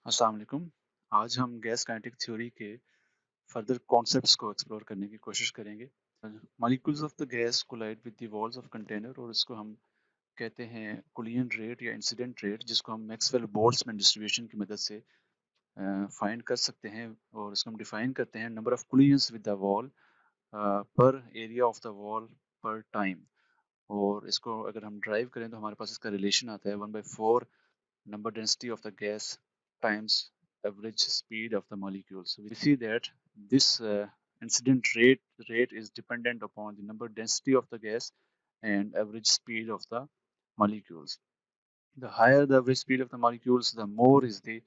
अस्सलाम वालेकुम। आज हम गैस काइनेटिक थ्योरी के फर्दर कॉन्सेप्ट्स को एक्सप्लोर करने की कोशिश करेंगे। Molecules of the gas collide with the walls of container और इसको हम कहते हैं कोलिजन रेट या इंसिडेंट रेट, जिसको हम मैक्सवेल बोल्ट्जमैन डिस्ट्रीब्यूशन की मदद से फाइंड कर सकते हैं। और इसको हम डिफाइन करते हैं number of collisions with the wall पर एरिया ऑफ द वॉल पर टाइम। और इसको अगर हम ड्राइव करें तो हमारे पास इसका रिलेशन आता है 1/4 number density of the gas times average speed of the molecule. So we see that this incident rate is dependent upon the number density of the gas and average speed of the molecules. The higher the average speed of the molecules, the more is the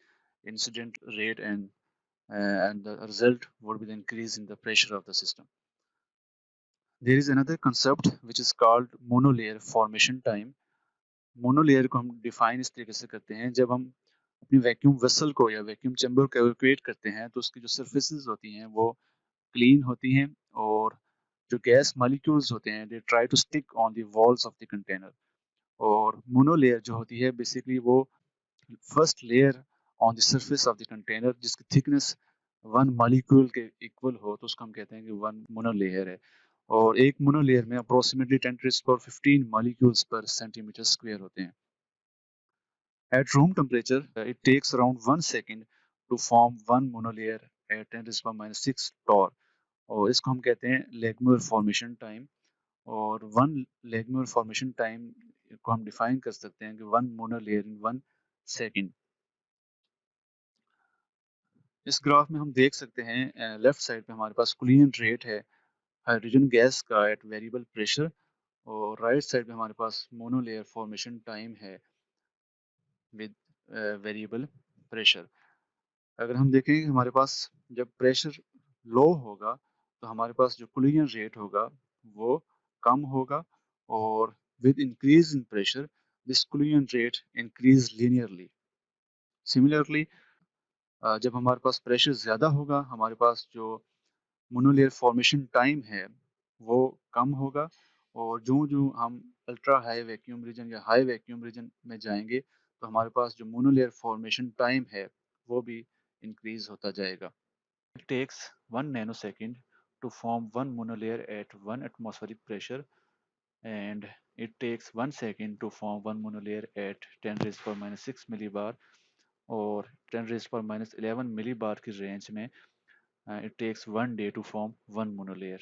incident rate, and the result would be the increase in the pressure of the system. There is another concept which is called monolayer formation time. Monolayer को हम define इस तरीके से करते हैं, जब हम अपनी वैक्यूम वेसल को या वैक्यूम चैम्बर को एवैक्यूएट करते हैं तो उसकी जो सरफेसेस होती हैं वो क्लीन होती हैं, और जो गैस मॉलिक्यूल्स होते हैं they try to stick on the walls of the container. और मोनोलेयर जो होती है बेसिकली वो first layer on the surface of the container जिसकी थिकनेस वन मॉलिक्यूल के इक्वल हो, तो उसको हम कहते हैं कि वन मोनोलेयर है। और एक मोनोलेयर में अप्रोक्सीमेटली 10⁻15 मॉलिक्यूल्स पर सेंटीमीटर स्क्वायर होते हैं। At room temperature, it takes around 1 second to form one monolayer at 10⁻�6 torr। और इसको हम कहते हैं लेगमुर फॉर्मेशन टाइम। और वन लेगमुर फॉर्मेशन टाइम को हम डिफाइन कर सकते हैं कि वन मोनोलेयर इन 1 सेकेंड। इस ग्राफ में हम देख सकते हैं लेफ्ट साइड पे हमारे पास कुलियन रेट है हाइड्रोजन गैस का एट वेरिएबल प्रेशर, और राइट साइड पे हमारे पास मोनोलेयर फॉर्मेशन टाइम है विद वेरिएबल प्रेशर। अगर हम देखें कि हमारे पास जब प्रेशर लो होगा तो हमारे पास जो कुलियन रेट होगा वो कम होगा, और with increase in pressure this कुलियन rate increase linearly. Similarly जब हमारे पास प्रेशर ज़्यादा होगा हमारे पास जो मोनोलेयर फॉर्मेशन टाइम है वो कम होगा, और जो जो हम अल्ट्रा हाई वैक्यूम रीजन या हाई वैक्यूम रीजन में जाएंगे तो हमारे पास जो मोनोलेयर फॉर्मेशन टाइम है वो भी इंक्रीज होता जाएगा। It takes 1 nanosecond to form one monolayer at 1 atmospheric pressure, and it takes 1 second to form one monolayer at 10 raised power minus 6 millibar, और 10 raised power minus 11 millibar की range में it takes 1 day to form one monolayer.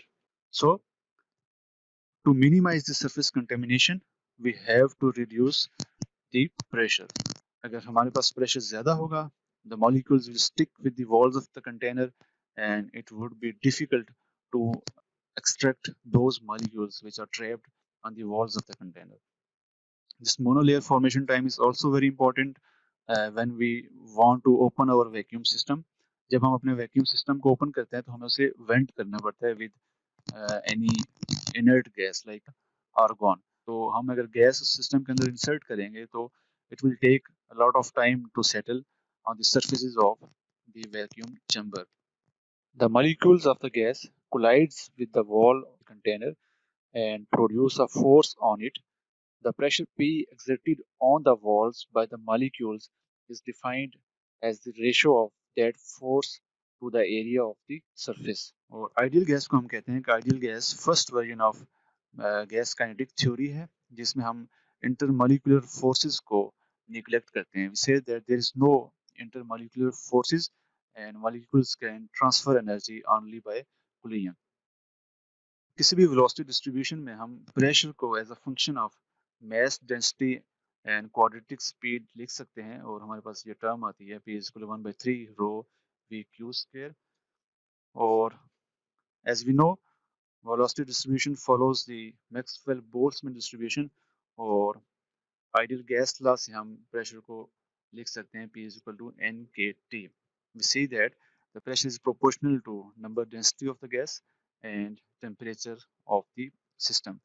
So to minimize the surface contamination we have to reduce the pressure. अगर हमारे पास pressure ज़्यादा होगा the molecules will stick with the walls of the container and it would be difficult to extract those molecules which are trapped on the walls of the container. This monolayer formation time is also very important when we want to open our vacuum system. जब हम अपने vacuum system को open करते हैं तो हमें उसे went करना पड़ता है with any inert gas like argon. तो हम अगर गैस सिस्टम के अंदर इंसर्ट करेंगे तो it will take a lot of time to settle on the surfaces of the vacuum chamber. The molecules of the gas collides with the wall of the container and produce a force on it. The pressure P exerted on the walls by the molecules is defined as the ratio of that force to the area of the surface. और ideal gas को हम कहते हैं कि ideal gas first version of gas kinetic theory है जिसमें हम intermolecular forces को निग्लेक्ट करते हैं। We say that there is no intermolecular forces and molecules can transfer energy only by collision. किसी भी वेलोसिटी डिस्ट्रीब्यूशन में हम प्रेशर को as a function of mass density and quadratic speed लिख सकते हैं, और हमारे पास ये टर्म आती है P is equal to 1/3 rho V Q square. और as we know velocity distribution follows the Maxwell-Boltzmann distribution, और आइडियल गैस लॉ से हम प्रेशर को लिख सकते हैं P is equal to NKT. We see that the pressure is proportional to number density of the gas and temperature of the system.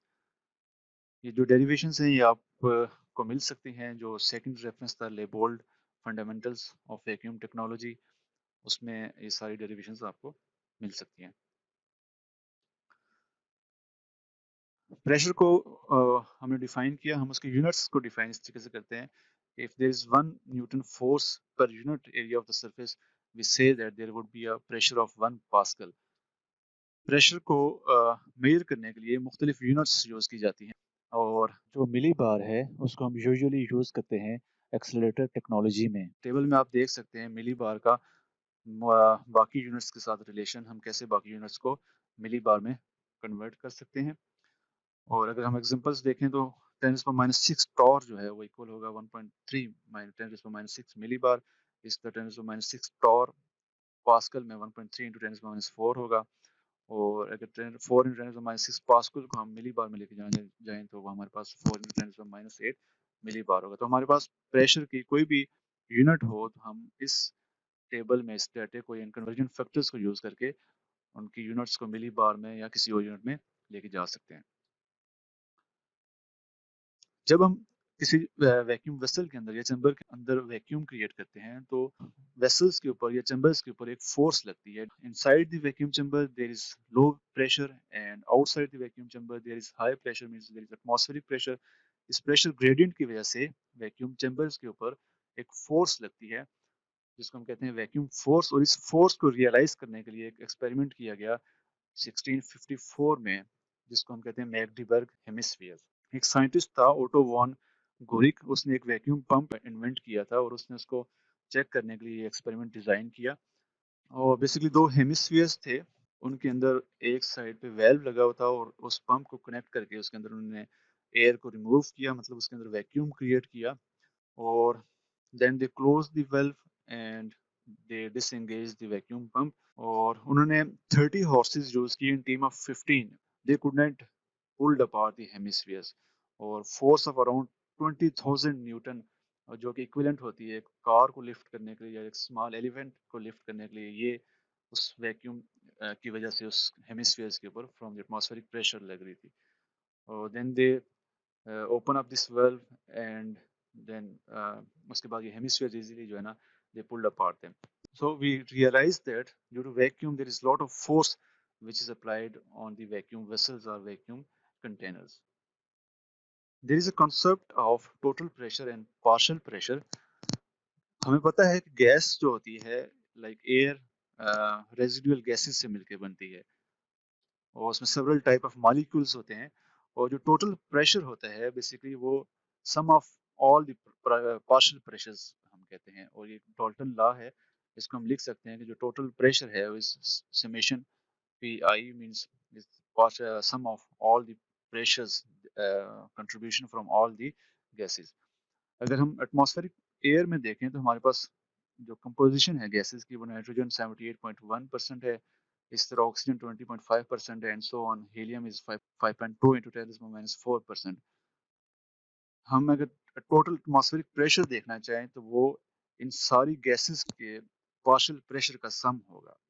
ये जो derivations हैं ये आप को मिल सकती हैं, जो सेकंड रेफरेंस था लेबोल्ड फंडामेंटल्स ऑफ वैक्यूम टेक्नोलॉजी, उसमें ये सारी डेरिवेशंस आपको मिल सकती हैं। प्रेशर को हमने डिफाइन किया, हम उसके यूनिट्स को डिफाइन इस तरीके से करते हैं If there is 1 Newton force per unit area of the surface, we say that there would be a pressure of 1 Pascal. Pressure को मेजर करने के लिए मुख्तलिफ यूनिट्स यूज़ की जाती हैं और जो मिली बार है उसको हम यूजुअली यूज़ करते हैं एक्सेलरेटर टेक्नोलॉजी में। टेबल में आप देख सकते हैं मिली बार का बाकी यूनिट्स के साथ रिलेशन, हम कैसे बाकी यूनिट्स को मिली बार में कन्वर्ट कर सकते हैं। और अगर हम एग्जांपल्स देखें तो 10⁻⁶ टॉर जो है वो इक्वल होगा 1.3 10⁻⁶ मिली बार। इसका 10⁻⁶ टॉर पास्कल में 1.3 इंटू 10⁻⁴ होगा। और अगर 4 इंटू 10⁻⁶ पास्कल को हम मिली बार में लेके जाएं तो वो हमारे पास 4 इंटू 10⁻⁸ मिली बार होगा। तो हमारे पास प्रेशर की कोई भी यूनिट हो तो हम इस टेबल में स्टैटिक और कन्वर्जन फैक्टर्स को यूज करके उनकी यूनिट्स को मिली बार में या किसी और यूनिट में लेके जा सकते हैं। जब हम किसी वैक्यूम वेसल के अंदर या चैम्बर के अंदर वैक्यूम क्रिएट करते हैं तो वेसल्स के ऊपर या चैम्बर्स के ऊपर एक फोर्स लगती है। Inside the vacuum chamber there is low pressure and outside the vacuum chamber there is high pressure, means there is atmospheric pressure. इस प्रेशर ग्रेडियंट की वजह से वैक्यूम चैम्बर्स के ऊपर एक फोर्स लगती है जिसको हम कहते हैं वैक्यूम फोर्स। और इस फोर्स को रियलाइज करने के लिए एक एक्सपेरिमेंट किया गया 1654 में जिसको हम कहते हैं मैकडीबर्ग हेमिस्फीयर। एक साइंटिस्ट था ओटो वॉन गोरिक, उसने एक वैक्यूम पंप इन्वेंट किया था और उसने उसको चेक करने के लिए एक्सपेरिमेंट डिजाइन किया। और बेसिकली दो हेमिस्फीयर्स थे, उनके अंदर एक साइड पे वेल्व लगा हुआ था और उस पंप को कनेक्ट करके उसके अंदर उन्होंने एयर को रिमूव किया, मतलब उसके अंदर वैक्यूम क्रिएट किया। और then they close the valve and they disengage the vacuum pump. और उन्होंने 30 हॉर्सेस यूज की in team of 15। They could not pulled apart the hemispheres और फोर्स ऑफ अराउंड 20,000 न्यूटन, जो कि इक्विवेलेंट होती है एक कार को लिफ्ट करने के लिए या एक स्मॉल एलिफेंट को लिफ्ट करने के लिए, ये उस वैक्यूम की वजह से उस हेमिस्फीयर्स के ऊपर फ्रॉम द एटमॉस्फेरिक प्रेशर लग रही थी। और then they open up this valve and then उसके बाद ये हेमिस्फीयर इजीली जो है ना they pulled apart them. So we realize that due to vacuum, there is a lot of force which is applied on the vacuum vessels or vacuum containers. There is a concept of total pressure and partial pressure. हमें पता है कि gas जो होती है like air residual gases से मिलकर बनती है और उसमें सेवरल टाइप ऑफ मॉलिक्यूल्स होते हैं। और जो टोटल प्रेशर होता है बेसिकली वो sum of all the partial pressures हम कहते हैं। और ये डाल्टन लॉ है, इसको हम लिख सकते हैं कि जो टोटल प्रेशर है इस summation PI means is sum of all the pressures contribution from all the gases। अगर हम एटमॉस्फेरिक एयर में देखें तो हमारे पास जो कंपोजिशन है गैसेस की वो नाइट्रोजन 78.1% है, इस तरह ऑक्सीजन 20.5% है and so on. Helium is 5.2 into 10⁻⁴%। हम अगर टोटल एटमॉस्फेरिक प्रेशर देखना चाहें तो वो इन सारी गैसेस के पार्शियल प्रेशर का सम होगा।